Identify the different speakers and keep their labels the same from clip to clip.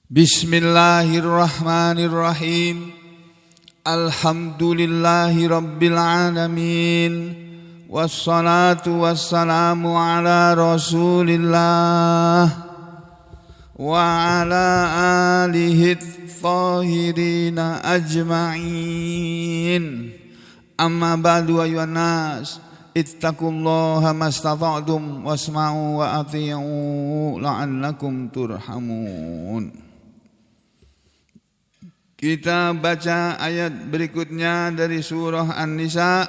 Speaker 1: Bismillahirrahmanirrahim. Alhamdulillahi rabbil alamin. Wassalatu wassalamu ala rasulillah wa ala alihi thahirina ajma'in. Amma ba'du ayuhan nas, ittaqullaha mastata'tum wasma'u wa ati'u la'allakum turhamun. Kita baca ayat berikutnya dari surah An-Nisa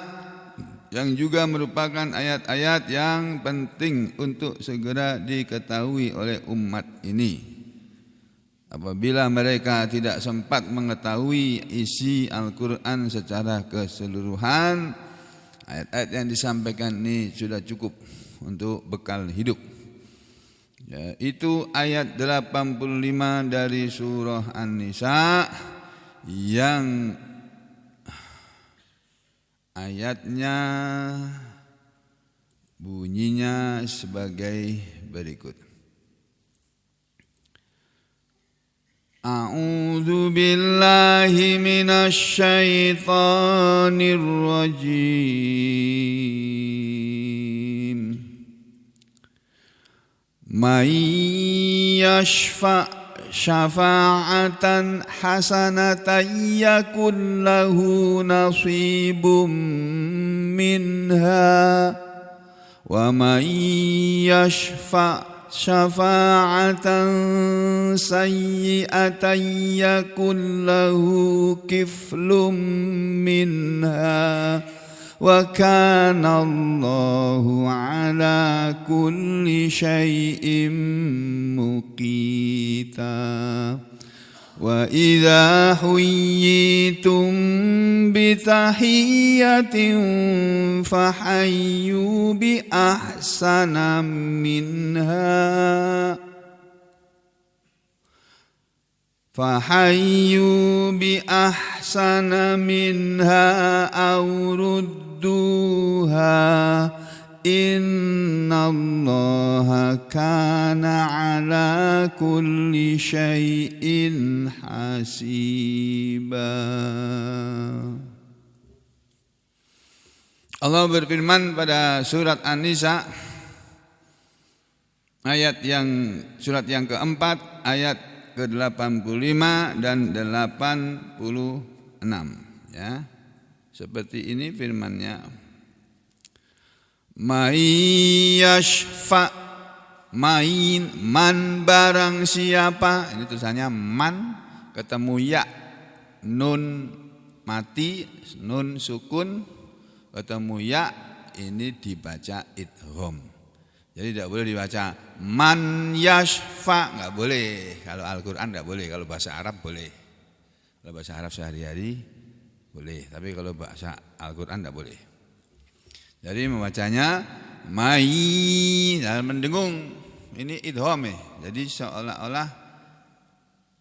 Speaker 1: yang juga merupakan ayat-ayat yang penting untuk segera diketahui oleh umat ini. Apabila mereka tidak sempat mengetahui isi Al-Quran secara keseluruhan, ayat-ayat yang disampaikan ini sudah cukup untuk bekal hidup. Itu ayat 85 dari surah An-Nisa yang ayatnya bunyinya sebagai berikut. A'udzu billahi minasy syaithanir rajim. May yashfa' syafa'atan hasanatan yakun lahu nasibum minha wa may yashfa' syafa'atan sayyi'atan yakun lahu kiflum minha wa kana Allahu ala kulli syai'in muqita. Wa idza huyyitum bi tahiyyatin fahayyu bi ahsana minha aw rudduha innallaha kana ala kulli syai'in hasiba. Allah berfirman pada surat An-Nisa surat yang keempat ayat ke-85 dan 86 ya. Seperti ini firman-Nya. May yashfa' man barang siapa, ini tulisannya man ketemu ya, nun mati, nun sukun ketemu ya, ini dibaca idgham. Jadi tidak boleh dibaca man yashfa', enggak boleh. Kalau Al-Qur'an enggak boleh, kalau bahasa Arab boleh. Kalau bahasa Arab sehari-hari boleh, tapi kalau bahasa Al-Qur'an enggak boleh. Jadi membacanya mai dalam mendengung, ini idgham ya. Jadi seolah-olah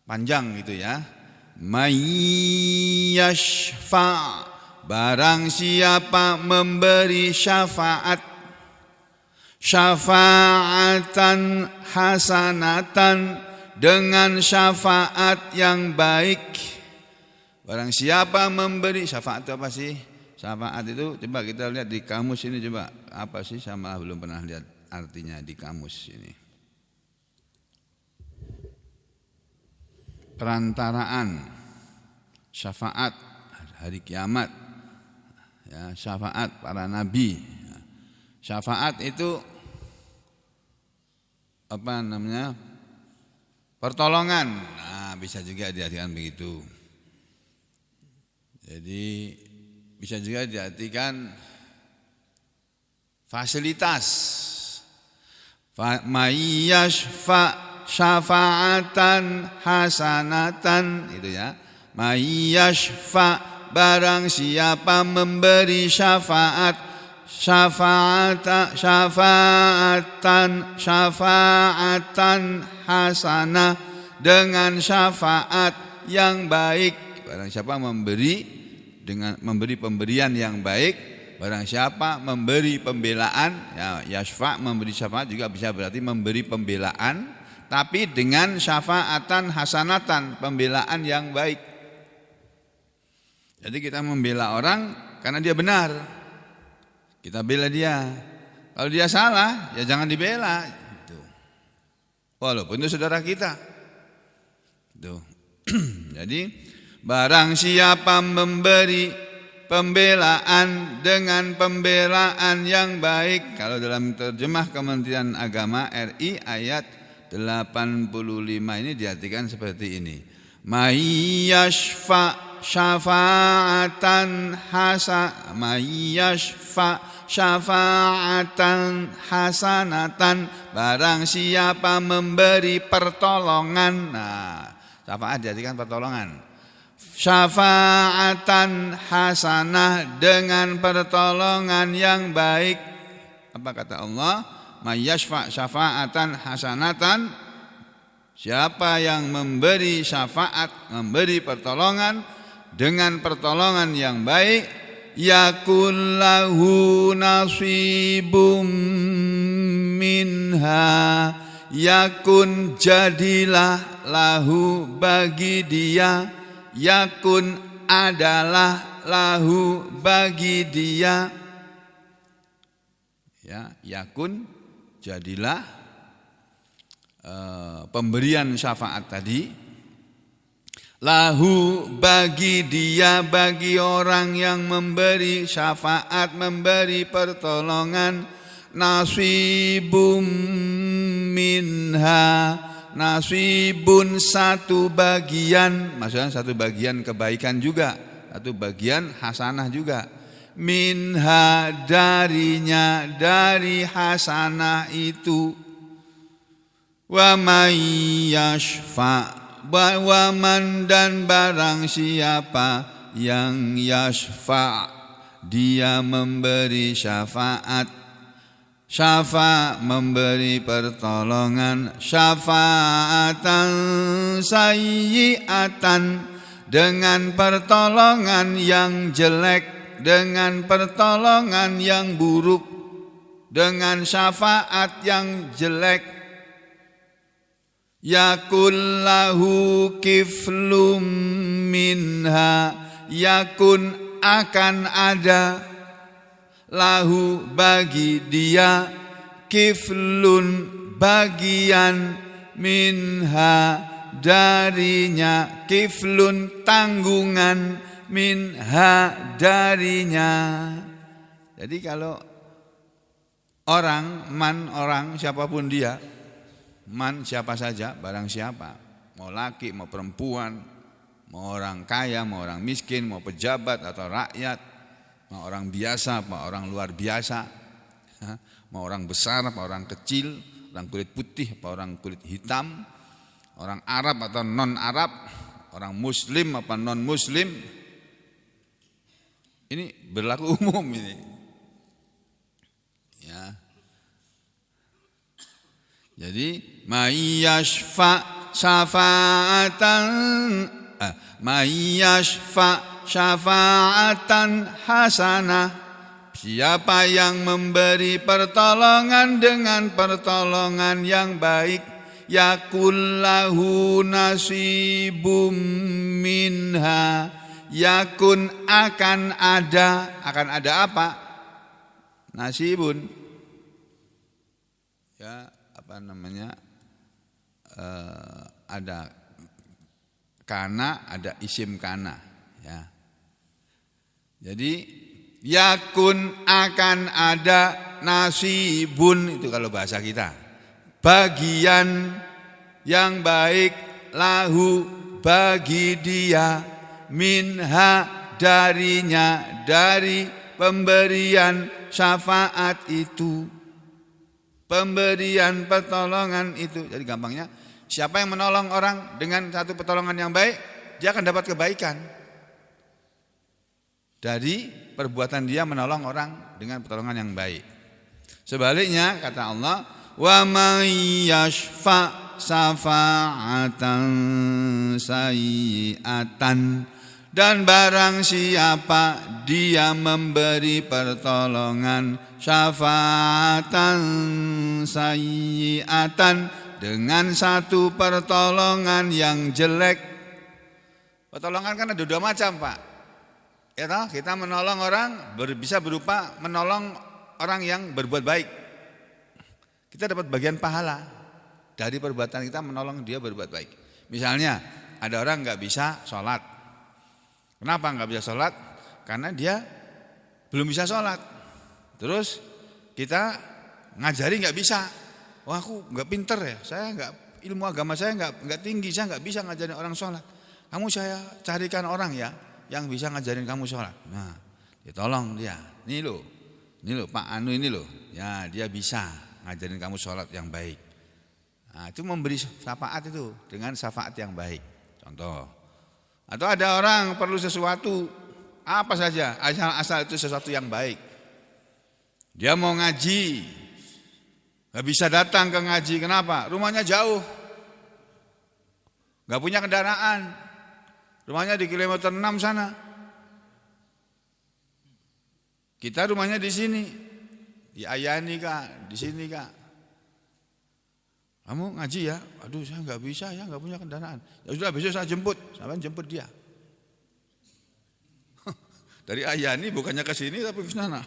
Speaker 1: panjang gitu ya. May yashfa' barang siapa memberi syafaat, syafa'atan hasanatan dengan syafaat yang baik. Barang siapa memberi syafaat itu apa sih? Syafaat itu coba kita lihat di kamus ini, coba apa sih, sama belum pernah lihat artinya di kamus ini. Perantaraan, syafaat hari kiamat, ya, syafaat para nabi. Syafaat itu apa namanya? Pertolongan. Nah, bisa juga diartikan begitu. Jadi bisa juga diartikan fasilitas. May yashfa' syafa'atan hasanatan, itu ya. May yashfa' barang siapa memberi syafaat, syafa'atan hasanah dengan syafaat yang baik. Barang siapa memberi dengan memberi pemberian yang baik, barang siapa memberi pembelaan, ya yashfa' memberi syafaat juga bisa berarti memberi pembelaan tapi dengan syafaatan hasanatan, pembelaan yang baik. Jadi kita membela orang karena dia benar, kita bela dia. Kalau dia salah, ya jangan dibela. Gitu. Walaupun itu saudara kita. Gitu. Jadi barang siapa memberi pembelaan dengan pembelaan yang baik, kalau dalam terjemah Kementerian Agama RI ayat 85 ini diartikan seperti ini. Mayyashfa syafa'atan syafa'atan hasanatan, barang siapa memberi pertolongan. Nah, syafaat diartikan pertolongan. Syafa'atan hasanah, dengan pertolongan yang baik. Apa kata Allah? Mayyashfa' syafa'atan hasanatan, siapa yang memberi syafaat, memberi pertolongan dengan pertolongan yang baik, yakul lahu nasibum minha, yakun jadilah lahu bagi dia, yakun adalah lahu bagi dia, ya, yakun jadilah pemberian syafaat tadi, lahu bagi dia, bagi orang yang memberi syafaat, memberi pertolongan, nasibum minha, nasibun satu bagian, maksudnya satu bagian kebaikan juga, satu bagian hasanah juga, minha darinya, dari hasanah itu, wa may yashfa, wa man dan barang siapa yang yashfa, dia memberi syafaat, syafa memberi pertolongan, syafa'atan sayyi'atan, dengan pertolongan yang jelek, dengan pertolongan yang buruk, dengan syafaat yang jelek, yakun lahu kiflum minha, yakun akan ada, lahu bagi dia, kiflun bagian, minha darinya, kiflun tanggungan, minha darinya. Jadi kalau orang, man orang siapapun dia, man siapa saja, barang siapa, mau laki, mau perempuan, mau orang kaya, mau orang miskin, mau pejabat atau rakyat, mau orang biasa, mau orang luar biasa, mau orang besar, mau orang kecil, orang kulit putih, apa orang kulit hitam, orang Arab atau non Arab, orang Muslim apa non Muslim, ini berlaku umum ini. Ya. Jadi mayyashfa syafa'atan mayyashfa syafa'atan hasanah, siapa yang memberi pertolongan dengan pertolongan yang baik, yakul lahu nasibum minha, yakun akan ada apa? Nasibun, ya, apa namanya, ada kana, ada isim kana, ya. Jadi yakun akan ada, nasibun itu kalau bahasa kita, bagian yang baik, lahu bagi dia, minha darinya, dari pemberian syafaat itu, pemberian pertolongan itu. Jadi gampangnya, siapa yang menolong orang dengan satu pertolongan yang baik, dia akan dapat kebaikan dari perbuatan dia menolong orang dengan pertolongan yang baik. Sebaliknya kata Allah, wa may yashfa syafa'atan sayyi'atan, dan barang siapa dia memberi pertolongan, syafa'atan sayyi'atan, dengan satu pertolongan yang jelek. Pertolongan kan ada dua macam, Pak. Ya toh, kita menolong orang bisa berupa menolong orang yang berbuat baik. Kita dapat bagian pahala dari perbuatan kita menolong dia berbuat baik. Misalnya ada orang nggak bisa sholat. Kenapa nggak bisa sholat? Karena dia belum bisa sholat. Terus kita ngajari nggak bisa. Wah, aku nggak pinter ya. Saya nggak, ilmu agama saya nggak tinggi. Saya nggak bisa ngajarin orang sholat. Kamu saya carikan orang ya yang bisa ngajarin kamu sholat. Nah, ditolong dia. Ini loh Pak Anu ini loh. Ya, dia bisa ngajarin kamu sholat yang baik. Nah, itu memberi syafaat itu dengan syafaat yang baik. Contoh. Atau ada orang perlu sesuatu apa saja, asal itu sesuatu yang baik. Dia mau ngaji, gak bisa datang ke ngaji. Kenapa? Rumahnya jauh, gak punya kendaraan. Rumahnya di kilometer 6 sana. Kita rumahnya di sini, di Ayani Kak, di sini Kak. Kamu ngaji ya? Aduh, saya gak bisa ya, gak punya kendaraan. Ya sudah, besok saya jemput, sampai jemput dia. Dari Ayani bukannya ke sini tapi ke sana.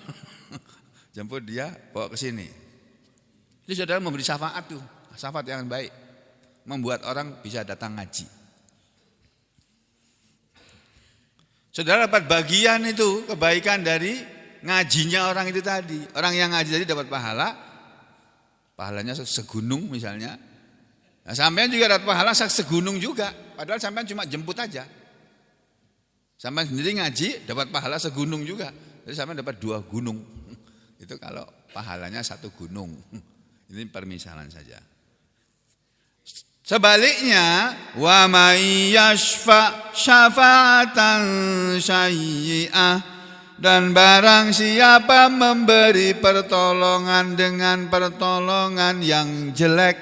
Speaker 1: Jemput dia, bawa ke sini. Itu saudara memberi syafaat tuh, syafaat yang baik. Membuat orang bisa datang ngaji. Saudara dapat bagian itu, kebaikan dari ngajinya orang itu tadi. Orang yang ngaji tadi dapat pahalanya segunung misalnya. Nah, sampean juga dapat pahala segunung juga. Padahal sampean cuma jemput aja. Sampean sendiri ngaji dapat pahala segunung juga. Jadi sampean dapat 2 gunung. Itu kalau pahalanya 1 gunung. Ini permisalan saja. Sebaliknya, wa may yashfa syafa'atan sayyi'ah, dan barang siapa memberi pertolongan dengan pertolongan yang jelek.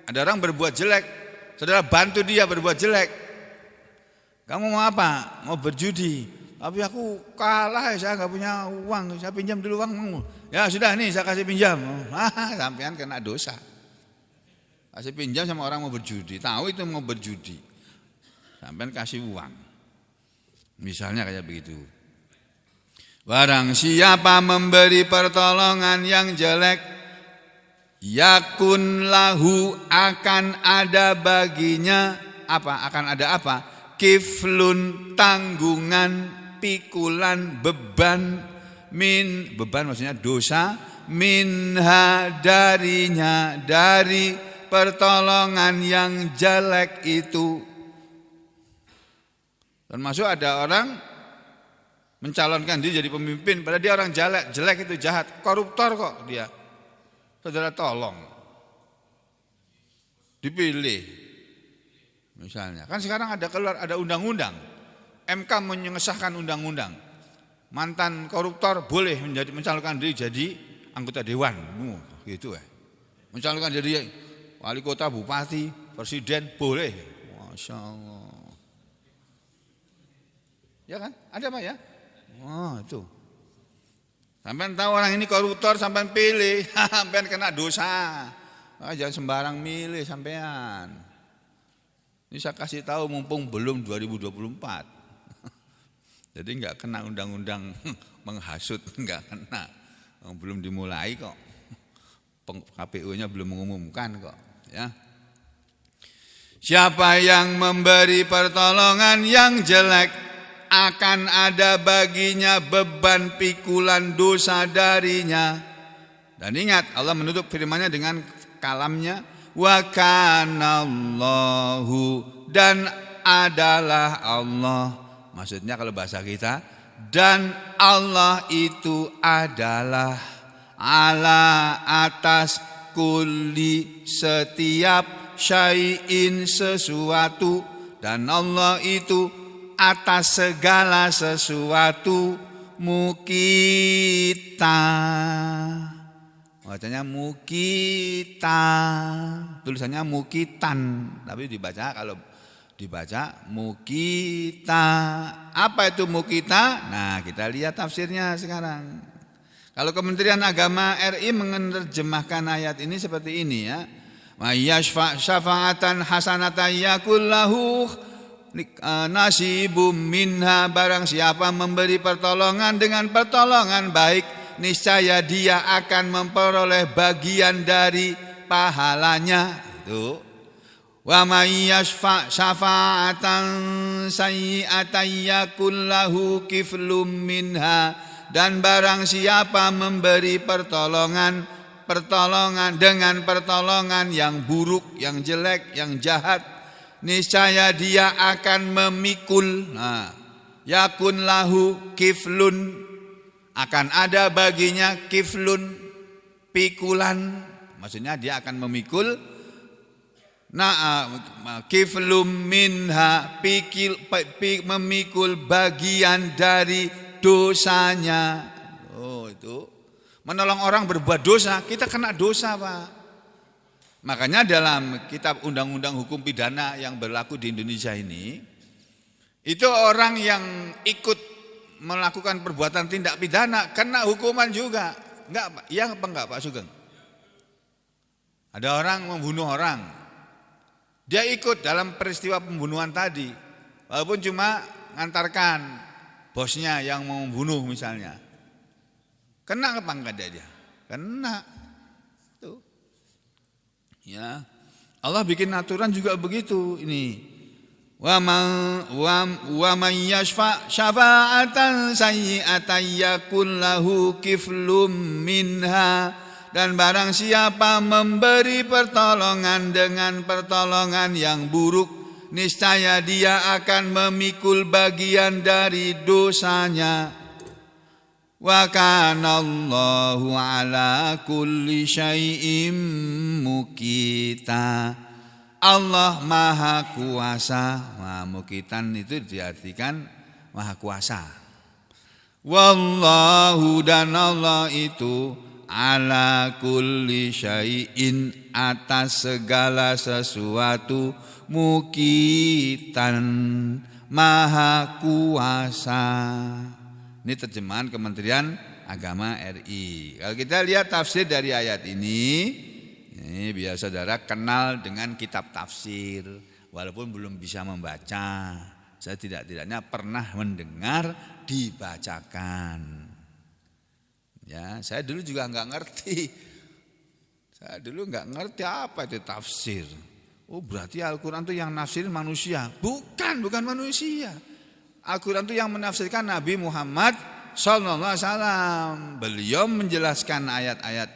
Speaker 1: Ada orang berbuat jelek, saudara bantu dia berbuat jelek. Kamu mau apa? Mau berjudi. Tapi aku kalah, saya nggak punya uang, saya pinjam dulu uang. Ya sudah nih, saya kasih pinjam. Sampean kena dosa. Kasih pinjam sama orang mau berjudi, tahu itu mau berjudi. Sampean kasih uang. Misalnya kayak begitu. Barang siapa memberi pertolongan yang jelek, yakun lahu, akan ada baginya apa? Akan ada apa? Kiflun, tanggungan, pikulan, beban, beban maksudnya dosa, minha, darinya, dari pertolongan yang jelek itu. Termasuk ada orang mencalonkan diri jadi pemimpin, padahal dia orang jelek itu jahat, koruptor kok dia. Saudara tolong dipilih. Misalnya, kan sekarang ada undang-undang, MK mengesahkan undang-undang, mantan koruptor boleh mencalonkan diri jadi anggota dewan, gitu ya. Mencalonkan diri wali kota, bupati, presiden boleh, masya Allah. Ya kan, ada Pak ya? Oh itu. Sampean tahu orang ini koruptor, sampean pilih, sampean kena dosa. Jangan sembarang milih sampean. Ini saya kasih tahu mumpung belum 2024. Jadi enggak kena undang-undang menghasut, enggak kena. Belum dimulai kok. KPU-nya belum mengumumkan kok, ya. Siapa yang memberi pertolongan yang jelek, akan ada baginya beban pikulan dosa darinya. Dan ingat, Allah menutup firman-Nya dengan kalamnya, wa kanallahu, dan adalah Allah. Maksudnya kalau bahasa kita, dan Allah itu adalah ala, atas, kulli, setiap, syai'in, sesuatu, dan Allah itu atas segala sesuatu, mukita. Bacanya mukita, tulisannya mukitan, tapi kalau dibaca mukita. Apa itu mukita? Nah, kita lihat tafsirnya sekarang. Kalau Kementerian Agama RI menerjemahkan ayat ini seperti ini ya. May yashfa' syafa'atan hasanatan yakul lahu nasibum minha. Barang siapa memberi pertolongan dengan pertolongan baik, niscaya dia akan memperoleh bagian dari pahalanya. Itu. Wa may yashfa' syafa'atan sayyi'atan yakul lahu kiflum minha. Dan barang siapa memberi pertolongan dengan pertolongan yang buruk, yang jelek, yang jahat, niscaya dia akan memikul. Yakun lahu kiflun, akan ada baginya kiflun, pikulan. Maksudnya dia akan memikul kiflum minha, memikul bagian dari dosanya. Oh, itu menolong orang berbuat dosa, kita kena dosa, Pak. Makanya dalam kitab undang-undang hukum pidana yang berlaku di Indonesia ini, itu orang yang ikut melakukan perbuatan tindak pidana kena hukuman juga. Enggak, Pak? Iya apa enggak, Pak Sugeng? Ada orang membunuh orang. Dia ikut dalam peristiwa pembunuhan tadi. Walaupun cuma ngantarkan bosnya yang mau membunuh misalnya. Kena apa enggak dia? Kena. Tuh. Ya. Allah bikin aturan juga begitu ini. Wa man yashfa' syafa'atan sayyi'atan yakul lahu kiflum minha. Dan barang siapa memberi pertolongan dengan pertolongan yang buruk, niscaya dia akan memikul bagian dari dosanya. Wa kana Allahu ala kulli syai'im muqita. Allah Maha Kuasa. Muqitan itu diartikan Maha Kuasa. Wallahu, dan Allah itu ala kulli syai'in, atas segala sesuatu, muqitan, Maha Kuasa. Ini terjemahan Kementerian Agama RI. Kalau kita lihat tafsir dari ayat ini biar saudara kenal dengan kitab tafsir. Walaupun belum bisa membaca, saya tidak-tidaknya pernah mendengar dibacakan. Ya, saya dulu juga nggak ngerti. Saya dulu nggak ngerti apa itu tafsir. Oh, berarti Al-Quran itu yang nafsirin manusia. Bukan manusia. Al-Quran itu yang menafsirkan Nabi Muhammad SAW. Beliau menjelaskan ayat-ayat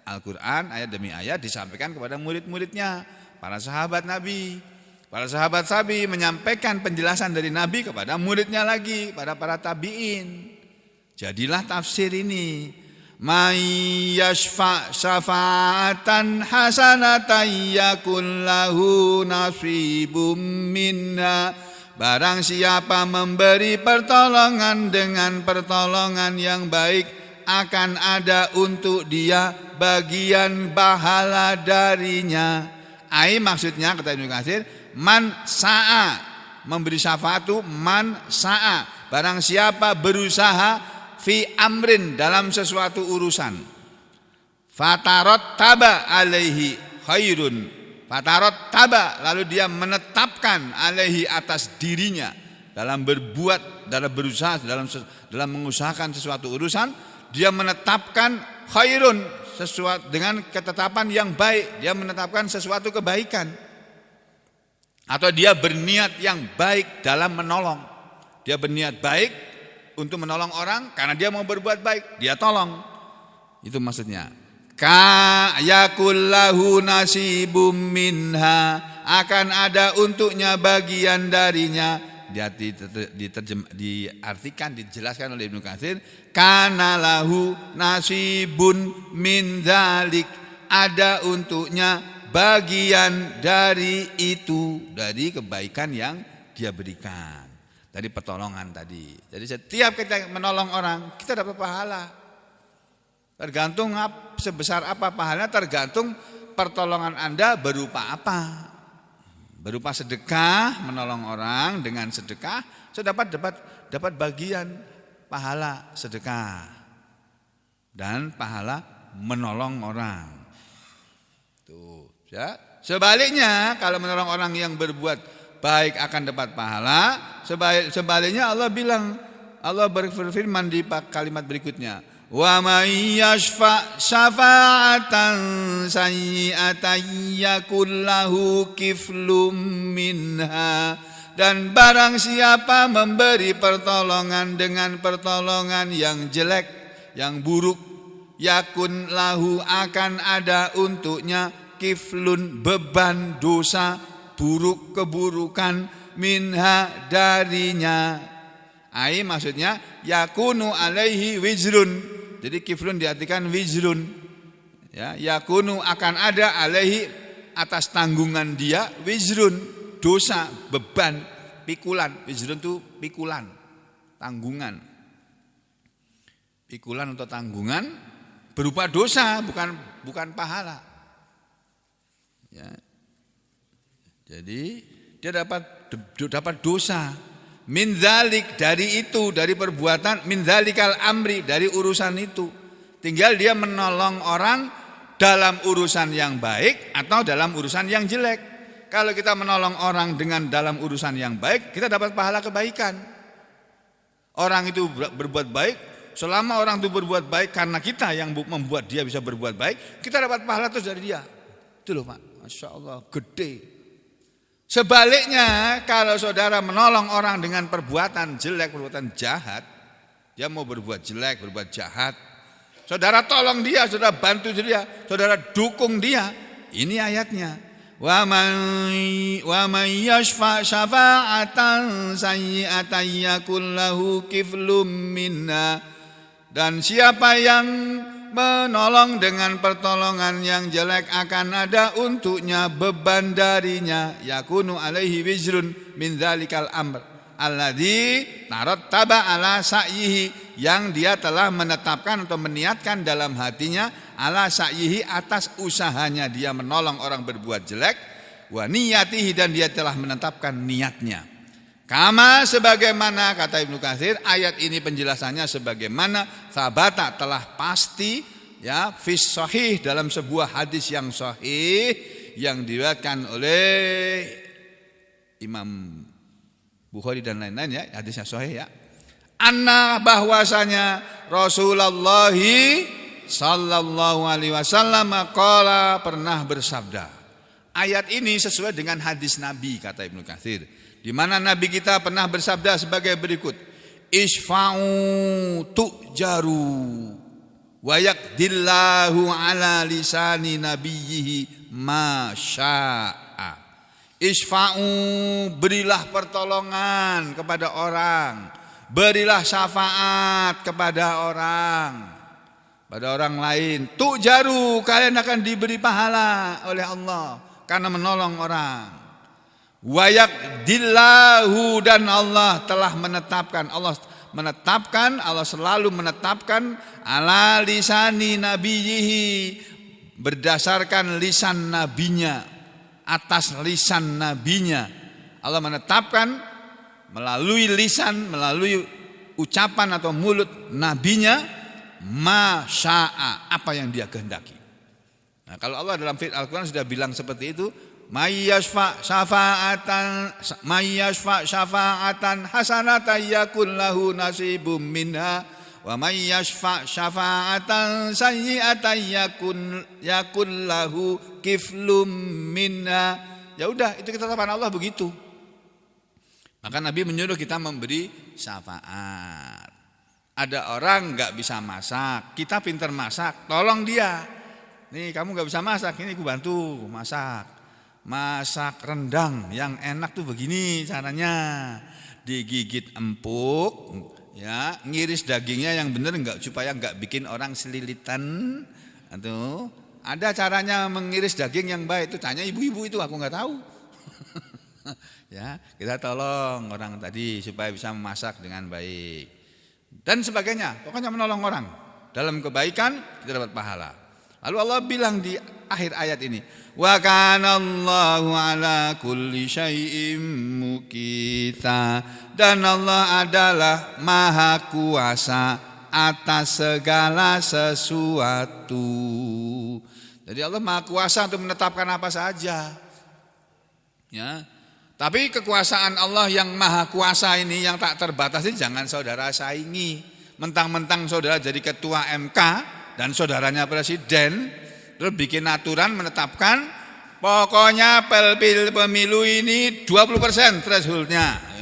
Speaker 1: Al-Quran, ayat demi ayat disampaikan kepada murid-muridnya, para sahabat Nabi. Para sahabat Nabi menyampaikan penjelasan dari Nabi kepada muridnya lagi, pada para tabi'in. Jadilah tafsir ini. May yashfa' syafa'atan hasanatan yakul lahu nasibum minha. Barang siapa memberi pertolongan dengan pertolongan yang baik, akan ada untuk dia bagian pahala darinya. Ai maksudnya kata Ibnu Katsir, man sa'a, memberi syafaat itu man sa'a. Barang siapa berusaha fi amrin, dalam sesuatu urusan, fatarot taba alaihi khairun. Fatarot taba, lalu dia menetapkan alaihi, atas dirinya, dalam berbuat, dalam berusaha, dalam mengusahakan sesuatu urusan, dia menetapkan khairun, sesuatu dengan ketetapan yang baik, dia menetapkan sesuatu kebaikan. Atau dia berniat yang baik dalam menolong. Dia berniat baik untuk menolong orang karena dia mau berbuat baik, dia tolong. Itu maksudnya. Ka yakul lahu nasibum minha, akan ada untuknya bagian darinya. Diartikan, dijelaskan oleh Ibnu Katsir, kana lahu nasibun min dzalik, ada untuknya bagian dari itu, dari kebaikan yang dia berikan, dari pertolongan tadi. Jadi setiap kita menolong orang, kita dapat pahala. Tergantung sebesar apa pahalanya, tergantung pertolongan Anda berupa apa. Berupa sedekah, menolong orang dengan sedekah, saya dapat bagian pahala sedekah dan pahala menolong orang. Tuh, ya, Sebaliknya kalau menolong orang yang berbuat baik akan dapat pahala. Sebaliknya Allah bilang, Allah berfirman di kalimat berikutnya, wa may yashfa' syafa'atan sayyi'atan yakul lahu kiflum minha. Dan barang siapa memberi pertolongan dengan pertolongan yang jelek, yang buruk, yakun lahu akan ada untuknya kiflun beban dosa buruk keburukan minha darinya. Ai maksudnya yakunu alaihi wizrun. Jadi kiflun diartikan wizrun. Ya, yakunu akan ada alaihi atas tanggungan dia wizrun, dosa, beban, pikulan. Wizrun itu pikulan, tanggungan. Pikulan atau tanggungan berupa dosa, bukan pahala. Ya. Jadi dia dapat dosa. Min dzalik, dari itu, dari perbuatan, min dzalikal amri, dari urusan itu. Tinggal dia menolong orang dalam urusan yang baik atau dalam urusan yang jelek. Kalau kita menolong orang dengan dalam urusan yang baik, kita dapat pahala kebaikan. Orang itu berbuat baik, selama orang itu berbuat baik karena kita yang membuat dia bisa berbuat baik, kita dapat pahala terus dari dia. Itu loh Pak, Masya Allah, gede. Sebaliknya, kalau saudara menolong orang dengan perbuatan jelek, perbuatan jahat, dia mau berbuat jelek, berbuat jahat, saudara tolong dia, saudara bantu dia, saudara dukung dia. Ini ayatnya. Wa may yashfa' syafa'atan sayyi'atan yakul lahu kiflum minna. Dan siapa yang menolong dengan pertolongan yang jelek akan ada untuknya beban darinya, yakunu alaihi wizrun min dzalikal amr alladzi tarattaba ala sa'yihi, yang dia telah menetapkan atau meniatkan dalam hatinya ala sa'yihi, atas usahanya dia menolong orang berbuat jelek, wa niyatihi, dan dia telah menetapkan niatnya. Kama, sebagaimana kata Ibnu Katsir, ayat ini penjelasannya sebagaimana sabata, telah pasti ya fis sahih, dalam sebuah hadis yang sahih yang diriwayatkan oleh Imam Bukhari dan lain-lain, ya, hadisnya sahih ya. Anna, bahwasanya Rasulullah sallallahu alaihi wasallam qala, pernah bersabda. Ayat ini sesuai dengan hadis Nabi kata Ibnu Katsir, di mana Nabi kita pernah bersabda sebagai berikut, isfa'u tu'jaru wa yaqdillahu ala lisani nabiyhi ma syaa. Isfa'u, berilah pertolongan kepada orang, berilah syafaat kepada orang, pada orang lain. Tu'jaru, kalian akan diberi pahala oleh Allah karena menolong orang. Wayaqdillahu, dan Allah telah menetapkan, Allah selalu menetapkan ala lisani nabiyhi, berdasarkan lisan nabinya, atas lisan nabinya. Allah menetapkan melalui lisan, melalui ucapan atau mulut nabinya, masya'a, apa yang dia kehendaki. Nah, kalau Allah dalam Al-Quran sudah bilang seperti itu, may yashfa' syafa'atan hasanatan yakul lahu nasibum minha wa may yashfa' syafa'atan sayyi'atan yakul lahu kiflum minha. Ya udah, itu ketetapan Allah begitu. Maka Nabi menyuruh kita memberi syafaat. Ada orang enggak bisa masak, kita pintar masak, tolong dia. Nih, kamu enggak bisa masak, ini aku bantu masak. Masak rendang yang enak tuh begini caranya, digigit empuk, ya, ngiris dagingnya yang benar enggak, supaya enggak bikin orang selilitan. Atau ada caranya mengiris daging yang baik, itu tanya ibu-ibu itu, aku enggak tahu. Ya, kita tolong orang tadi supaya bisa memasak dengan baik dan sebagainya. Pokoknya menolong orang dalam kebaikan, kita dapat pahala. Lalu Allah bilang di akhir ayat ini, wa kana Allahu ala kulli syai'in muqita, dan Allah adalah maha kuasa atas segala sesuatu. Jadi Allah Maha Kuasa untuk menetapkan apa saja. Ya. Tapi kekuasaan Allah yang Maha Kuasa ini yang tak terbatas ini jangan saudara saingi. Mentang-mentang saudara jadi ketua MK dan saudaranya presiden, terus bikin aturan menetapkan pokoknya pemilu ini 20% thresholdnya.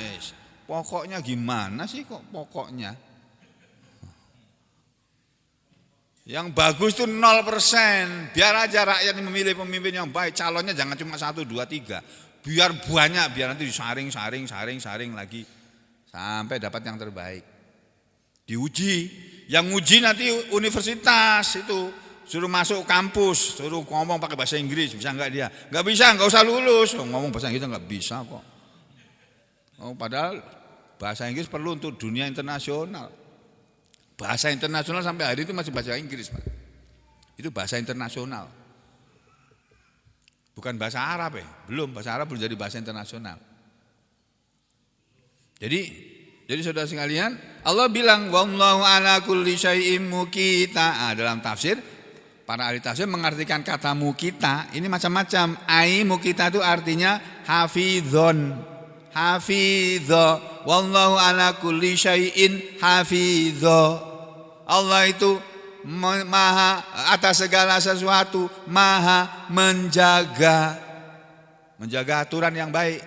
Speaker 1: Pokoknya gimana sih kok pokoknya? Yang bagus itu 0%. Biar aja rakyat memilih pemimpin yang baik. Calonnya jangan cuma 1, 2, 3. Biar banyak, biar nanti disaring lagi sampai dapat yang terbaik. Diuji. Yang uji nanti universitas itu. Suruh masuk kampus, suruh ngomong pakai bahasa Inggris, bisa enggak dia? Enggak bisa, enggak usah lulus. Ngomong bahasa Inggris enggak bisa kok. Oh, padahal bahasa Inggris perlu untuk dunia internasional. Bahasa internasional sampai hari itu masih bahasa Inggris, Pak. Itu bahasa internasional. Bukan bahasa Arab ya. Belum, bahasa Arab belum jadi bahasa internasional. Jadi saudara sekalian, Allah bilang wallahu ala kulli syai'in muqita. Dalam tafsir para ahli tafsir mengartikan kata muqita ini macam-macam. Ai muqita itu artinya hafizon. Hafidho, wallahu ala kulli syai'in hafidho. Allah itu maha atas segala sesuatu, maha menjaga aturan yang baik.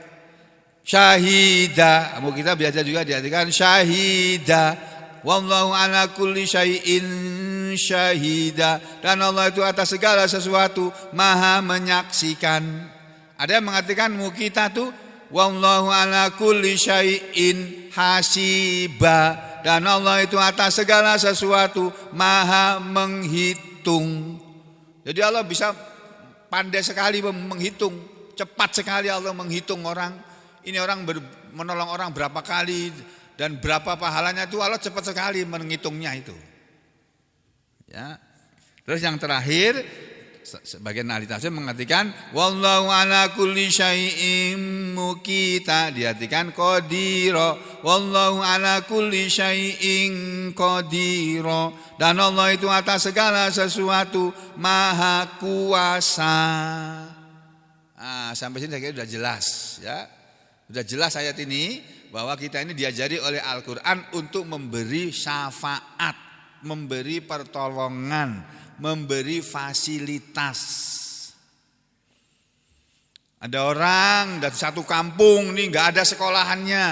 Speaker 1: Syahida, kita biasa juga diartikan syahida. Wallahu ala kulli syai'in syahida. Dan Allah itu atas segala sesuatu maha menyaksikan. Ada yang mengartikan mukita itu wallahu ala kulli syai'in hasiba. Dan Allah itu atas segala sesuatu maha menghitung. Jadi Allah bisa pandai sekali menghitung. Cepat sekali Allah menghitung orang. Ini orang menolong orang berapa kali dan berapa pahalanya itu Allah cepat sekali menghitungnya itu. Ya. Terus yang terakhir sebagian ahli tafsir mengartikan wallahu ala kulli syai'in muqita, diartikan qadira. Wallahu ala kulli syai'in qadira. Dan Allah itu atas segala sesuatu maha kuasa. Sampai sini saya kira sudah jelas ya. Sudah jelas ayat ini bahwa kita ini diajari oleh Al-Qur'an untuk memberi syafaat, memberi pertolongan, memberi fasilitas. Ada orang dari satu kampung nih nggak ada sekolahannya.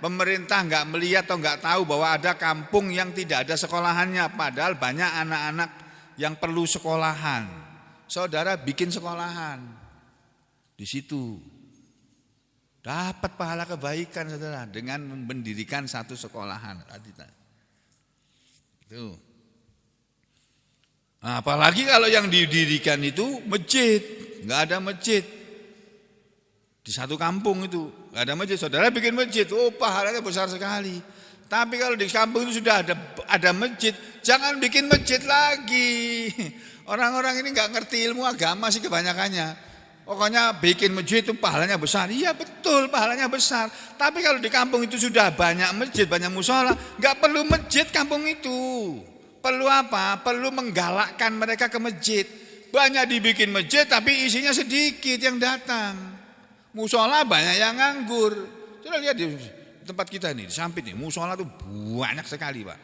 Speaker 1: Pemerintah nggak melihat atau nggak tahu bahwa ada kampung yang tidak ada sekolahannya, padahal banyak anak-anak yang perlu sekolahan. Saudara bikin sekolahan di situ. Dapat pahala kebaikan saudara dengan mendirikan satu sekolahan. Itu. Nah, apalagi kalau yang didirikan itu masjid, nggak ada masjid di satu kampung itu, nggak ada masjid. Saudara bikin masjid, pahalanya besar sekali. Tapi kalau di kampung itu sudah ada masjid, jangan bikin masjid lagi. Orang-orang ini nggak ngerti ilmu agama sih kebanyakannya. Pokoknya bikin masjid itu pahalanya besar. Iya betul pahalanya besar. Tapi kalau di kampung itu sudah banyak masjid, banyak musola, nggak perlu masjid kampung itu. Perlu apa? Perlu menggalakkan mereka ke masjid. Banyak dibikin masjid tapi isinya sedikit yang datang. Musola banyak yang nganggur. Sudah lihat di tempat kita ini, di Sampit nih, musola itu banyak sekali Pak.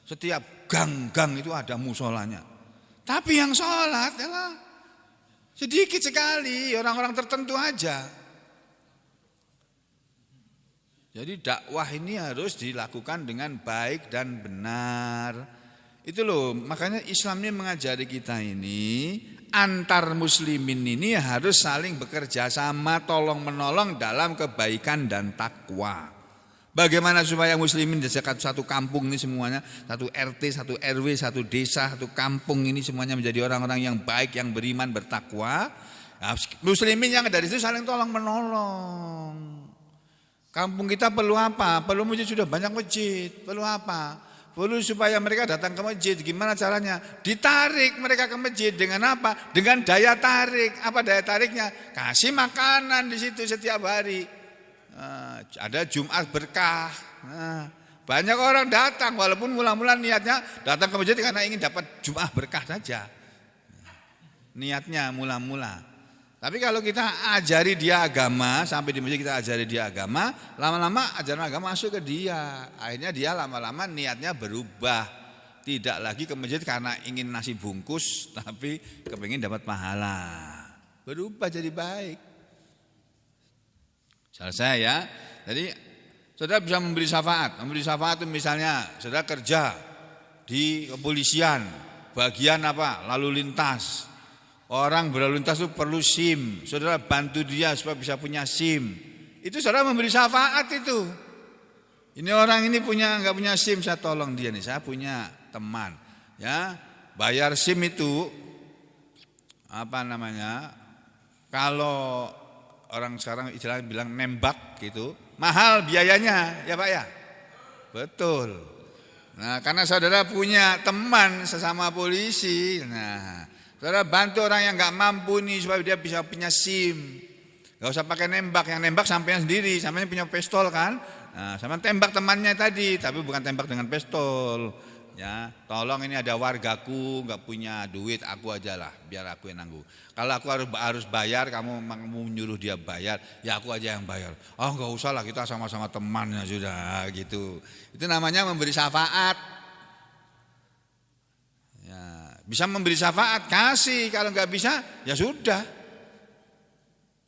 Speaker 1: Setiap gang-gang itu ada musolanya. Tapi yang sholat adalah sedikit sekali, orang-orang tertentu aja. Jadi dakwah ini harus dilakukan dengan baik dan benar. Itu loh, makanya Islam ini mengajari kita ini antar muslimin ini harus saling bekerja sama, tolong menolong dalam kebaikan dan takwa. Bagaimana supaya muslimin di satu kampung ini semuanya, satu RT, satu RW, satu desa, satu kampung ini semuanya menjadi orang-orang yang baik, yang beriman, bertakwa. Nah, muslimin yang dari situ saling tolong menolong. Kampung kita perlu apa? Perlu masjid, sudah banyak masjid. Perlu apa? Perlu supaya mereka datang ke masjid. Gimana caranya? Ditarik mereka ke masjid dengan apa? Dengan daya tarik. Apa daya tariknya? Kasih makanan di situ setiap hari. Ada Jumat berkah. Banyak orang datang walaupun mula-mula niatnya datang ke masjid karena ingin dapat Jumat berkah saja. niatnya mula-mula. Tapi kalau kita ajari dia agama, sampai di masjid kita ajari dia agama, lama-lama ajaran agama masuk ke dia. Akhirnya dia lama-lama niatnya berubah. Tidak lagi ke masjid karena ingin nasi bungkus, tapi kepingin dapat pahala. Berubah jadi baik. Selesai ya. Jadi saudara bisa memberi syafaat. Memberi syafaat itu misalnya saudara kerja di kepolisian, bagian apa? Lalu lintas. Orang berlalu lintas itu perlu SIM. Saudara bantu dia supaya bisa punya SIM. Itu saudara memberi syafaat itu. Ini orang ini enggak punya SIM, saya tolong dia nih. Saya punya teman, ya. Bayar SIM itu apa namanya? Kalau orang sekarang istilahnya bilang nembak gitu, mahal biayanya, ya Pak ya? Betul. Nah, karena saudara punya teman sesama polisi, nah, saudara bantu orang yang nggak mampu nih supaya dia bisa punya SIM. Gak usah pakai nembak, yang nembak sampean sendiri, sampean punya pistol kan? Nah, sampean tembak temannya tadi, tapi bukan tembak dengan pistol. Ya, tolong ini ada wargaku nggak punya duit, aku aja lah, biar aku yang nanggung. Kalau aku harus bayar, kamu menyuruh dia bayar, ya aku aja yang bayar. Oh nggak usah lah, kita sama-sama temannya sudah gitu. Itu namanya memberi syafaat. Ya, bisa memberi syafaat, kasih. Kalau nggak bisa, ya sudah.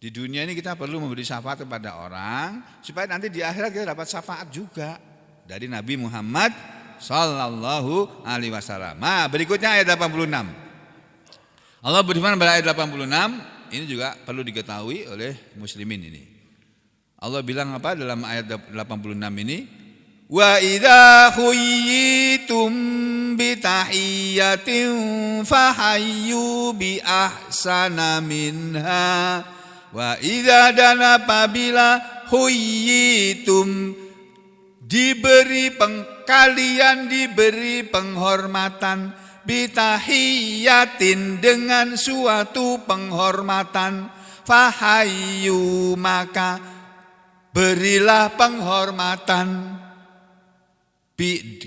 Speaker 1: Di dunia ini kita perlu memberi syafaat kepada orang supaya nanti di akhirat kita dapat syafaat juga dari Nabi Muhammad sallallahu alaihi wasallam. Nah, berikutnya ayat 86. Allah berfirman pada ayat 86, ini juga perlu diketahui oleh muslimin ini. Allah bilang apa dalam ayat 86 ini? Wa idza khuyyitum bi tahiyyatin fahayyu bi ahsana minha wa idza dan apabila khuyyitum kalian diberi penghormatan bitahiyatin dengan suatu penghormatan fahayyu maka berilah penghormatan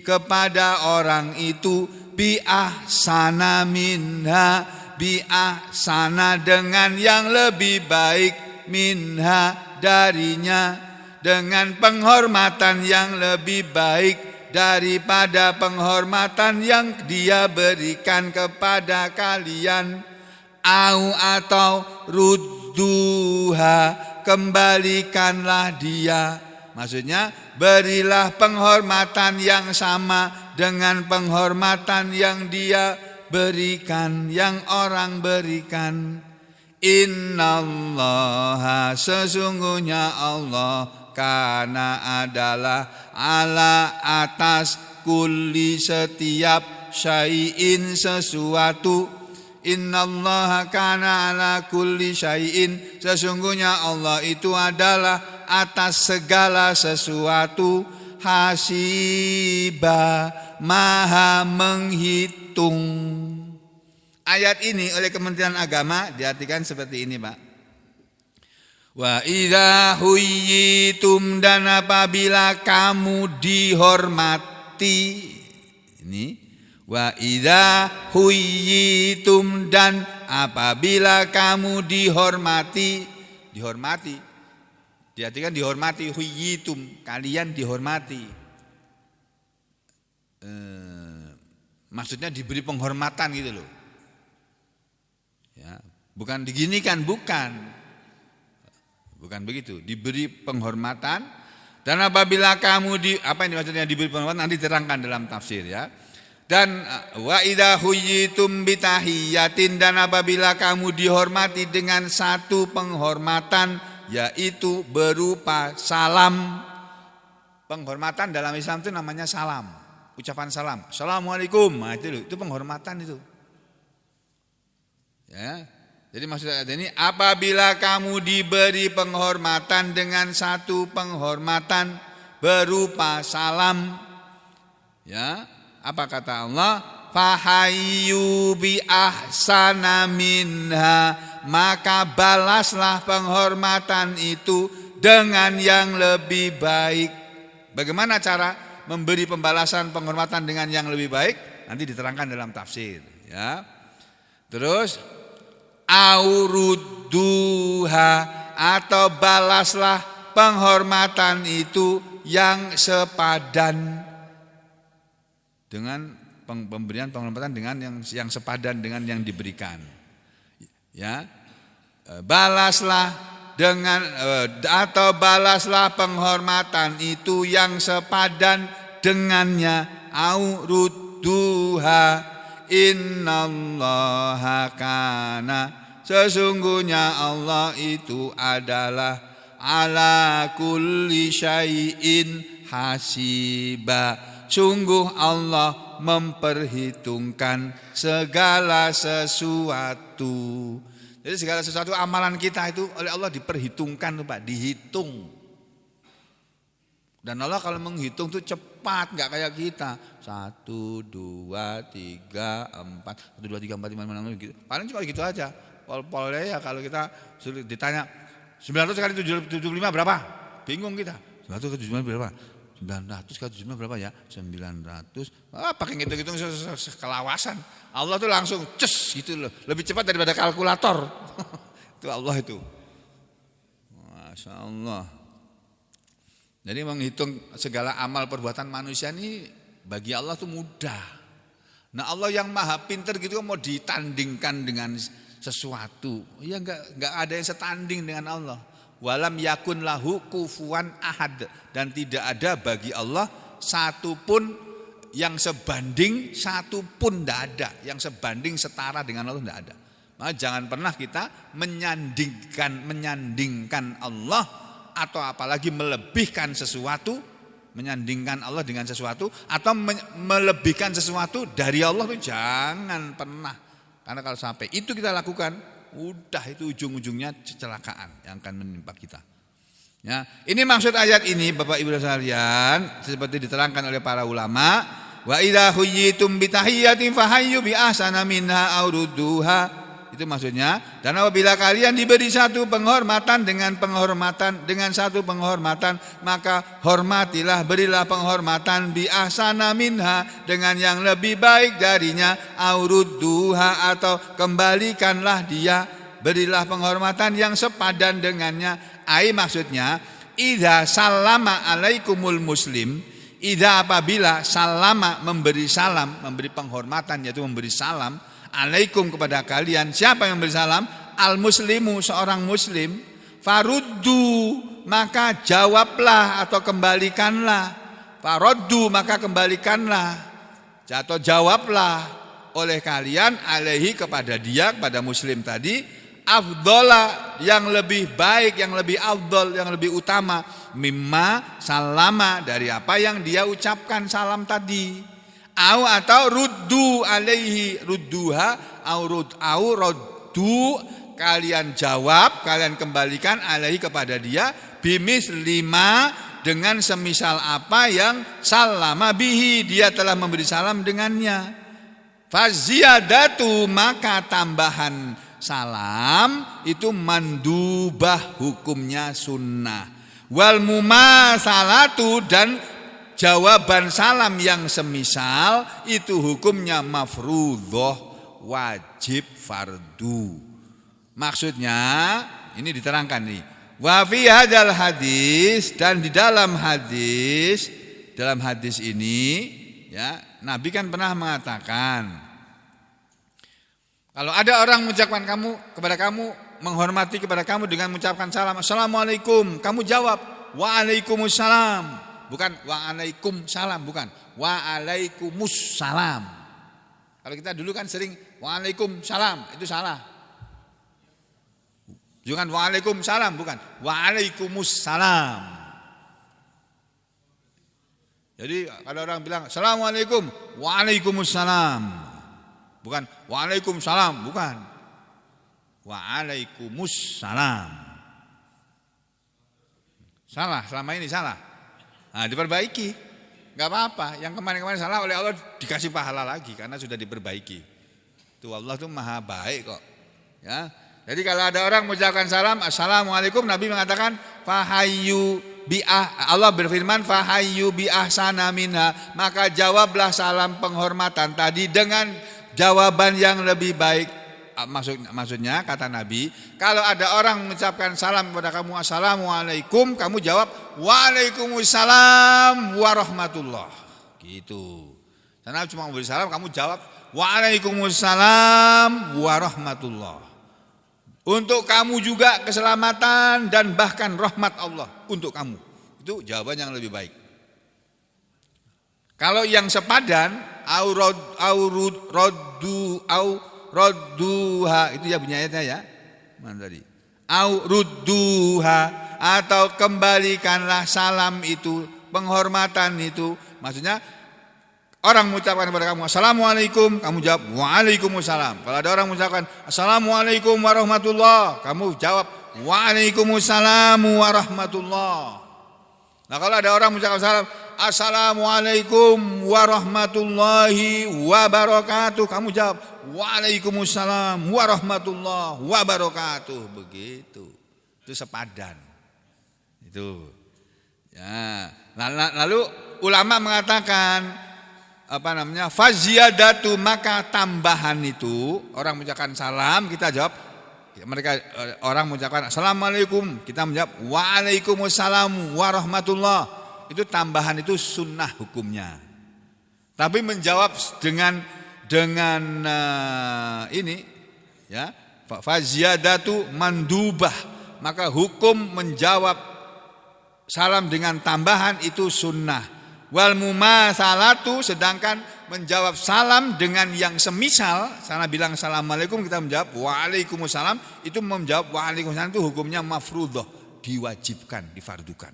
Speaker 1: kepada orang itu bi ahsana minha bi ahsana dengan yang lebih baik minha darinya, dengan penghormatan yang lebih baik daripada penghormatan yang dia berikan kepada kalian. Atau rudduha, kembalikanlah dia. Maksudnya berilah penghormatan yang sama dengan penghormatan yang dia berikan, yang orang berikan. Innallaha, sesungguhnya Allah, karena adalah ala atas kulli setiap syai'in sesuatu. Innallaha kana ala kulli syai'in, sesungguhnya Allah itu adalah atas segala sesuatu hasiba, maha menghitung. Ayat ini oleh Kementerian Agama diartikan seperti ini, Pak. Wa idza huyyitum, dan apabila kamu dihormati. Ini wa idza huyyitum, dan apabila kamu dihormati. Diartikan dihormati, huyyitum, kalian dihormati. Maksudnya diberi penghormatan gitu loh. Ya, bukan diginikan, bukan begitu. Diberi penghormatan. Dan apabila kamu apa ini maksudnya diberi penghormatan, nanti diterangkan dalam tafsir ya. Dan wa idza huyyitum bitahiyatin, dan apabila kamu dihormati dengan satu penghormatan, yaitu berupa salam. Penghormatan dalam Islam itu namanya salam, ucapan salam. Assalamualaikum, nah, itu penghormatan itu. Ya, jadi maksudnya ini apabila kamu diberi penghormatan dengan satu penghormatan berupa salam, ya, apa kata Allah? Fahayyu bi ahsana minha, maka balaslah penghormatan itu dengan yang lebih baik. Bagaimana cara memberi pembalasan penghormatan dengan yang lebih baik? Nanti diterangkan dalam tafsir, ya. Terus aurudduha atau balaslah penghormatan itu yang sepadan dengan pemberian penghormatan dengan yang sepadan dengan yang diberikan. Ya, balaslah dengan atau balaslah penghormatan itu yang sepadan dengannya. Aurudduha innallaha kana, sesungguhnya Allah itu adalah ala kulli syai'in hasiba, sungguh Allah memperhitungkan segala sesuatu. Jadi segala sesuatu amalan kita itu oleh Allah diperhitungkan, Pak, dihitung. Dan Allah kalau menghitung itu cepat, nggak kayak kita. 1, 2, 3, 4, 1, 2, 3, 4, 5, 6 gitu. Paling cuma gitu aja. Pol-polnya ya kalau kita sulit ditanya 900 kali 75 berapa? Bingung kita. 900 kali 75 berapa? 900 kali 75 berapa ya? 900. Pakai ngitung-ngitung kelawasan. Allah tuh langsung ces gitu loh. Lebih cepat daripada kalkulator. Itu Allah itu. Masya Allah. Jadi menghitung segala amal perbuatan manusia ini bagi Allah tuh mudah. Nah Allah yang maha pintar gitu mau ditandingkan dengan sesuatu. Ya enggak ada yang setanding dengan Allah. Walam yakun lahu kufuwan ahad, dan tidak ada bagi Allah satupun yang sebanding, satupun tidak ada yang sebanding setara dengan Allah, tidak ada. Maka jangan pernah kita menyandingkan Allah atau apalagi melebihkan sesuatu, menyandingkan Allah dengan sesuatu atau melebihkan sesuatu dari Allah, itu jangan pernah. Karena kalau sampai itu kita lakukan, udah itu ujung-ujungnya kecelakaan yang akan menimpa kita. Ya, ini maksud ayat ini Bapak Ibu sekalian, seperti diterangkan oleh para ulama, wa idza huyyitum bi tahiyyatin fahayyu bi ahsana minha aw rudduha. Itu maksudnya, dan apabila kalian diberi satu penghormatan dengan satu penghormatan, maka hormatilah, berilah penghormatan bi ahsana minha, dengan yang lebih baik darinya, aurudduha atau kembalikanlah dia, berilah penghormatan yang sepadan dengannya. Ai maksudnya, idza sallama alaikumul muslim, idza apabila salama memberi salam, memberi penghormatan yaitu memberi salam, alaikum kepada kalian, siapa yang memberi salam? Al muslimu, seorang muslim. Faruddu, maka jawablah atau kembalikanlah. Faruddu, maka kembalikanlah atau jawablah oleh kalian alaihi kepada dia, kepada muslim tadi, afdola, yang lebih baik, yang lebih afdol, yang lebih utama, mimma salama, dari apa yang dia ucapkan salam tadi. Atau ruddu alaihi, rudduha au ruddu, kalian jawab, kalian kembalikan alaihi kepada dia, bimis lima, dengan semisal apa yang salama bihi, dia telah memberi salam dengannya. Faziyadatu, maka tambahan salam itu mandubah, hukumnya sunnah. Wal mumasalatu, dan jawaban salam yang semisal itu hukumnya mafrudhoh, wajib, fardu. Maksudnya ini diterangkan nih. Wa fi hadzal hadis, dan di dalam hadis ini ya, Nabi kan pernah mengatakan, kalau ada orang mengucapkan kepada kamu, menghormati kepada kamu dengan mengucapkan salam, assalamualaikum, kamu jawab waalaikumsalam. Bukan waalaikumsalam, bukan waalaikumsalam. Kalau kita dulu kan sering waalaikumsalam, itu salah. Bukan waalaikumsalam, bukan waalaikumsalam. Jadi kalau orang bilang assalamualaikum, waalaikumsalam, bukan waalaikumsalam, bukan waalaikumsalam. Salah, selama ini salah. Nah, diperbaiki, nggak apa-apa. Yang kemarin-kemarin salah oleh Allah dikasih pahala lagi karena sudah diperbaiki. Itu Allah tuh maha baik kok. Ya, jadi kalau ada orang mengucapkan salam, assalamualaikum, Nabi mengatakan fahayyu bi'ah. Allah berfirman fahayyu bi'ahsana minha, maka jawablah salam penghormatan tadi dengan jawaban yang lebih baik maksudnya kata Nabi, kalau ada orang mengucapkan salam kepada kamu assalamualaikum, kamu jawab waalaikumsalam warahmatullah. Gitu. Karena cuma memberi salam, kamu jawab waalaikumsalam warahmatullah. Untuk kamu juga keselamatan dan bahkan rahmat Allah untuk kamu. Itu jawaban yang lebih baik. Kalau yang sepadan radduha itu ya bunyi ayatnya ya. Mana tadi? Rudduha atau kembalikanlah salam itu, penghormatan itu. Maksudnya orang mengucapkan kepada kamu assalamualaikum, kamu jawab waalaikumsalam. Kalau ada orang mengucapkan assalamualaikum warahmatullah, kamu jawab waalaikumsalam warahmatullah. Nah kalau ada orang mengucapkan salam assalamualaikum warahmatullahi wabarakatuh, kamu jawab waalaikumsalam warahmatullahi wabarakatuh. Begitu. Itu sepadan. Itu. Ya. Lalu ulama mengatakan faziyadatu, maka tambahan itu orang mengucapkan salam kita jawab, orang mengucapkan assalamualaikum kita menjawab waalaikumsalam warahmatullah. Itu tambahan, itu sunnah hukumnya. Tapi menjawab dengan ini ya, faziyadatu mandubah, maka hukum menjawab salam dengan tambahan itu sunnah. Wal mumatsalatu, sedangkan menjawab salam dengan yang semisal, sana bilang assalamualaikum kita menjawab waalaikumsalam, itu menjawab waalaikumsalam itu hukumnya mafrudhah, diwajibkan, difardukan.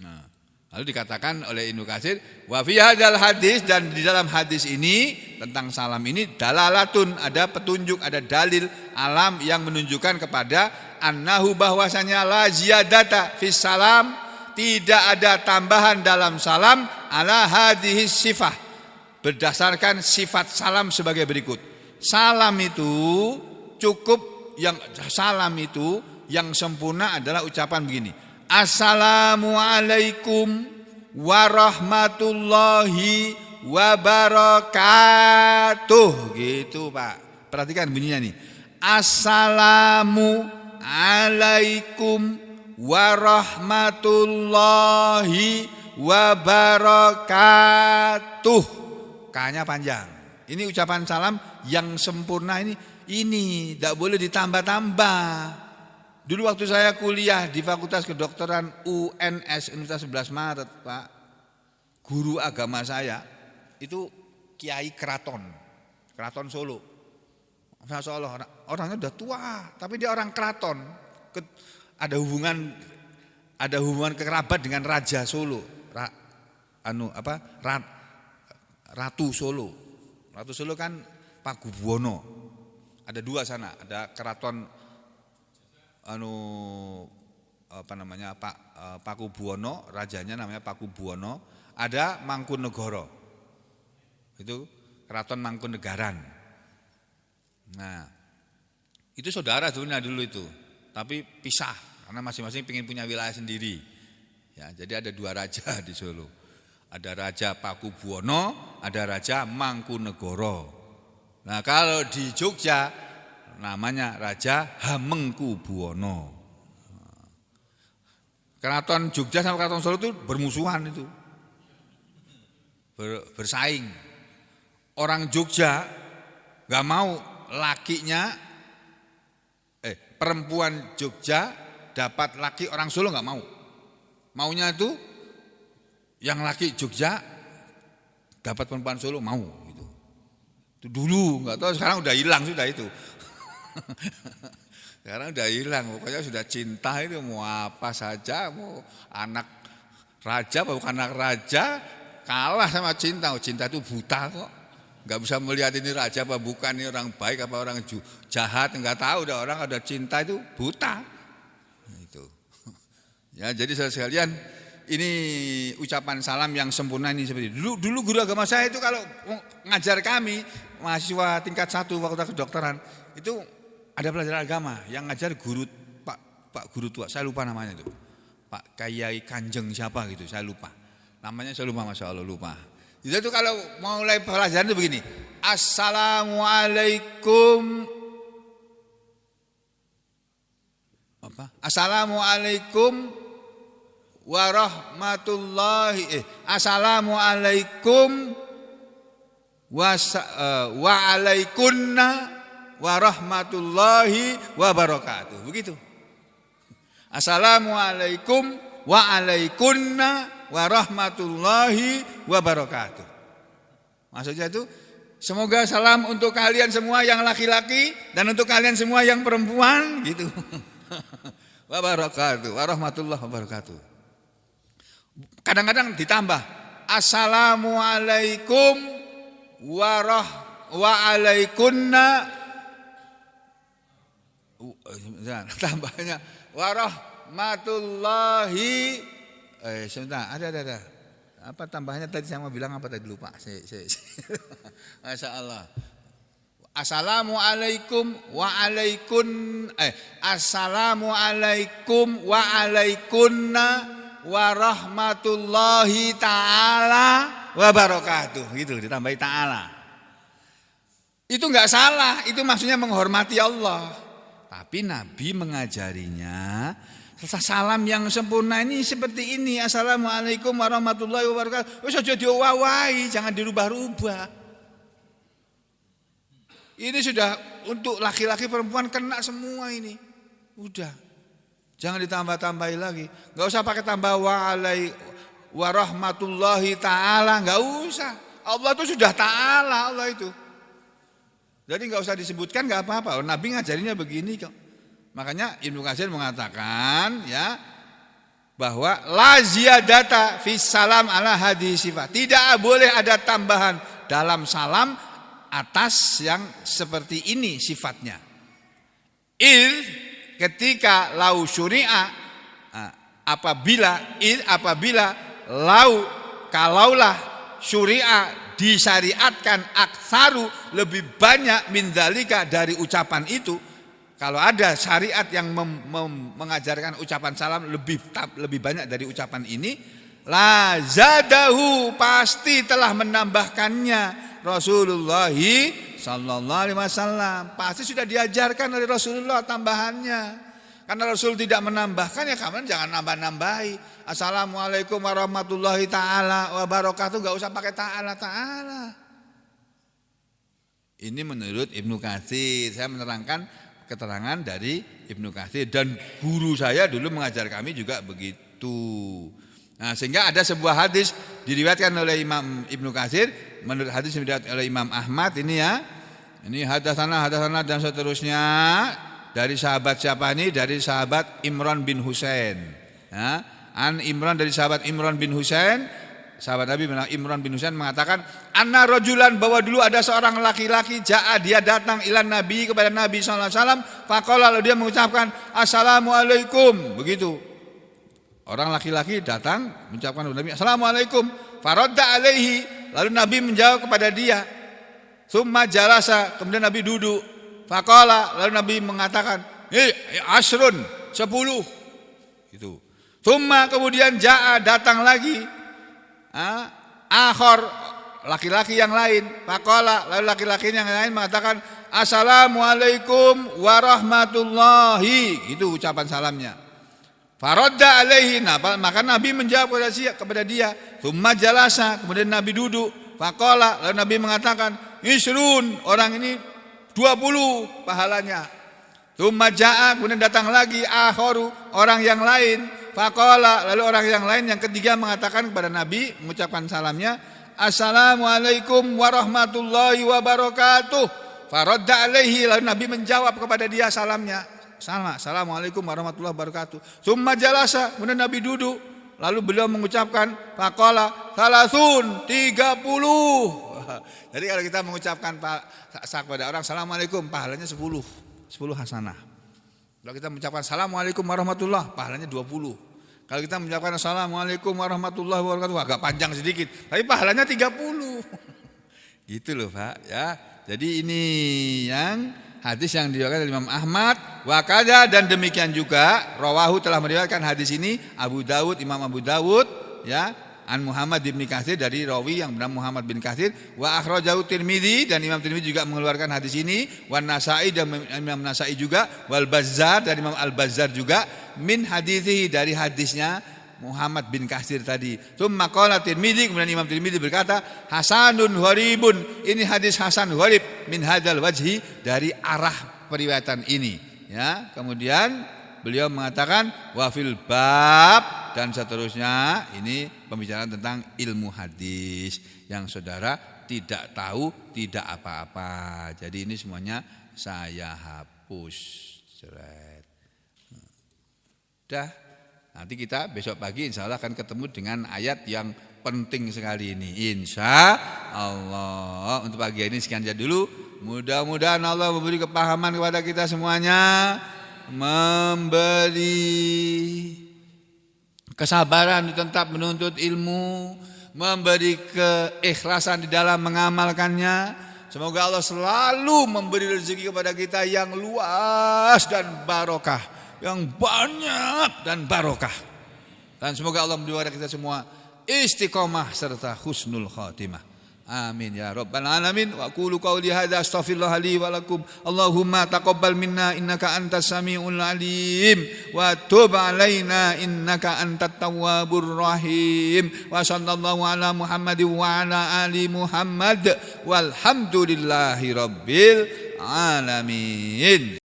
Speaker 1: Nah, lalu dikatakan oleh Ibnu Katsir wa fi hadzal hadis, dan di dalam hadis ini tentang salam ini dalalatun, ada petunjuk, ada dalil alam yang menunjukkan kepada annahu, bahwasanya la ziyadata fis salam, tidak ada tambahan dalam salam ala hadhihi sifah, berdasarkan sifat salam sebagai berikut. Salam itu cukup, salam itu yang sempurna adalah ucapan begini: assalamualaikum warahmatullahi wabarakatuh. Gitu Pak. Perhatikan bunyinya nih. Assalamualaikum warahmatullahi wabarakatuh. K-nya panjang. Ini ucapan salam yang sempurna ini tidak boleh ditambah-tambah. Dulu waktu saya kuliah di Fakultas Kedokteran UNS Universitas 11 Maret, Pak, guru agama saya itu Kiai Keraton Solo. Masya Allah, orangnya udah tua, tapi dia orang keraton. Ada hubungan kekerabat dengan Raja Solo, Ratu Solo. Ratu Solo kan Pakubuwono. Ada dua sana, ada keraton Pakubuwono, rajanya namanya Pakubuwono, ada Mangkunegara. Itu keraton Mangkunegaran. Nah, itu saudara sebenarnya dulu itu, tapi pisah karena masing-masing ingin punya wilayah sendiri. Ya, jadi ada dua raja di Solo. Ada Raja Pakubuwono, ada Raja Mangkunegara. Nah, kalau di Jogja namanya Raja Hamengkubuwono. Keraton Jogja sama Keraton Solo itu bermusuhan itu. Bersaing. Orang Jogja enggak mau perempuan Jogja dapat laki orang Solo enggak mau. Maunya itu yang laki Jogja dapat perempuan Solo mau gitu. Itu dulu, enggak tahu sekarang udah hilang sudah itu. Sekarang udah hilang, pokoknya sudah cinta itu mau apa saja, mau anak raja apa bukan anak raja, kalah sama cinta. Cinta itu buta kok, nggak bisa melihat ini raja apa bukan, ini orang baik apa orang jahat, nggak tahu. Udah orang ada cinta itu buta. Itu. Ya, jadi saudara sekalian, ini ucapan salam yang sempurna ini seperti itu. Dulu guru agama saya itu kalau ngajar kami mahasiswa tingkat 1 Fakultas Kedokteran itu ada pelajaran agama yang ngajar guru Pak guru tua, saya lupa namanya itu. Pak Kiai Kanjeng siapa gitu, saya lupa. Namanya saya lupa, Masya Allah lupa. Itu kalau mulai pelajaran itu begini. Assalamualaikum. Apa? Assalamualaikum warahmatullahi. Assalamualaikum waalaikunna warahmatullahi wabarakatuh. Begitu. Assalamualaikum waalaikunna warahmatullahi wabarakatuh. Maksudnya itu semoga salam untuk kalian semua yang laki-laki dan untuk kalian semua yang perempuan gitu. Wabarakatuh, warahmatullahi wabarakatuh. Kadang-kadang ditambah assalamualaikum waalaikunna tambahnya warahmatullahi sebentar ada apa tambahnya tadi saya mau bilang apa tadi lupa Masya Allah. Assalamualaikum assalamualaikum waalaikunna warahmatullahi ta'ala wabarakatuh gitu ditambahi ta'ala. Itu enggak salah, itu maksudnya menghormati Allah. Tapi Nabi mengajarinya salam yang sempurna ini seperti ini. Assalamualaikum warahmatullahi wabarakatuh. Wis aja diwawahi, jangan dirubah-rubah. Ini sudah untuk laki-laki perempuan kena semua ini. Udah. Jangan ditambah-tambahi lagi. Enggak usah pakai tambah warahmatullahi ta'ala, enggak usah. Allah itu sudah ta'ala Allah itu. Jadi enggak usah disebutkan enggak apa-apa. Nabi ngajarinya begini kok. Makanya Ibnu Katsir mengatakan ya bahwa la ziyadata fis salam ala hadhihi sifat. Tidak boleh ada tambahan dalam salam atas yang seperti ini sifatnya. Ketika lau syuri'a apabila kalaulah syuri'a disyariatkan aktsaru lebih banyak min dzalika dari ucapan itu. Kalau ada syariat yang mengajarkan ucapan salam lebih banyak dari ucapan ini, la zadahu pasti telah menambahkannya Rasulullah sallallahu alaihi wasallam. Pasti sudah diajarkan oleh Rasulullah tambahannya. Karena Rasul tidak menambahkan ya kamu jangan nambah-nambahi. Assalamualaikum warahmatullahi taala wabarakatuh, enggak usah pakai taala. Ini menurut Ibnu Katsir. Saya menerangkan keterangan dari Ibnu Katsir dan guru saya dulu mengajar kami juga begitu. Nah, sehingga ada sebuah hadis diriwayatkan oleh Imam Ibnu Katsir, menurut hadis yang diriwayatkan oleh Imam Ahmad ini ya. Ini hadatsana dan seterusnya dari sahabat siapa ini? Dari sahabat Imran bin Husain. Ya, an Imran dari sahabat Imran bin Husain, sahabat Nabi Imran bin Husain mengatakan, anna rajulan bahwa dulu ada seorang laki-laki jaa dia datang ilan Nabi kepada Nabi sallallahu alaihi wasallam, faqala lalu dia mengucapkan assalamualaikum begitu. Orang laki-laki datang mengucapkan kepada Nabi assalamualaikum, faradda alaihi lalu Nabi menjawab kepada dia, summa jalasa kemudian Nabi duduk, faqala lalu Nabi mengatakan asrun 10 itu. Summa kemudian jaa datang lagi akhor laki-laki yang lain, faqala lalu laki-laki yang lain mengatakan assalamualaikum warahmatullahi, itu ucapan salamnya. Faradda alaihi, maka Nabi menjawab kepada dia, tsumma jalasa, kemudian Nabi duduk, faqala lalu Nabi mengatakan isrun, orang ini 20 pahalanya. Tsumma jaa, kemudian datang lagi akharu, orang yang lain, faqala lalu orang yang lain yang ketiga mengatakan kepada Nabi mengucapkan salamnya assalamualaikum warahmatullahi wabarakatuh. Faradda alaihi, lalu Nabi menjawab kepada dia salamnya assalamualaikum warahmatullahi wabarakatuh. Tsumma jalasa, kemudian Nabi duduk, lalu beliau mengucapkan faqala salasun 30. Jadi kalau kita mengucapkan kepada orang assalamualaikum, pahalanya 10 hasanah. Kalau kita mengucapkan assalamualaikum warahmatullahi, pahalanya 20. Kalau kita mengucapkan assalamualaikum warahmatullahi wabarakatuh, agak panjang sedikit, tapi pahalanya 30. Gitu loh Pak ya. Jadi ini yang hadis yang diriwayatkan oleh Imam Ahmad, wakada dan demikian juga rawahu telah meriwayatkan hadis ini Abu Dawud, Imam Abu Dawud ya, An Muhammad bin Katsir, dari rawi yang bernama Muhammad bin Katsir. Wa akhrajahu Tirmidzi, dan Imam Tirmidzi juga mengeluarkan hadis ini. Wan Nasa'i, dan Imam Nasa'i juga. Wal Bazzar, dari Imam Al Bazzar juga. Min haditsihi, dari hadisnya Muhammad bin Katsir tadi. Tsumma qala Tirmidzi, kemudian Imam Tirmidzi berkata, hasanun gharibun, ini hadis hasan gharib min hadzal wajhi, dari arah periwayatan ini. Ya, kemudian beliau mengatakan wafil bab, dan seterusnya. Ini pembicaraan tentang ilmu hadis yang saudara tidak tahu tidak apa-apa. Jadi ini semuanya saya hapus. Dah. Nanti kita besok pagi insya Allah akan ketemu dengan ayat yang penting sekali ini. Insya Allah. Untuk pagi ini sekian saja dulu. Mudah-mudahan Allah memberi kepahaman kepada kita semuanya, memberi kesabaran tetap menuntut ilmu, memberi keikhlasan di dalam mengamalkannya. Semoga Allah selalu memberi rezeki kepada kita yang luas dan barokah, yang banyak dan barokah. Dan semoga Allah memberi kepada kita semua istiqomah serta husnul khatimah. Amin ya rabbal alamin. Wa qulu qouli hadza astaghfirullah li wa lakum. Allahumma taqabbal minna innaka antas samiul alim wa tub alaina innaka antat tawwabur rahim. Wa sallallahu ala Muhammadin wa ala ali Muhammad walhamdulillahi rabbil alamin.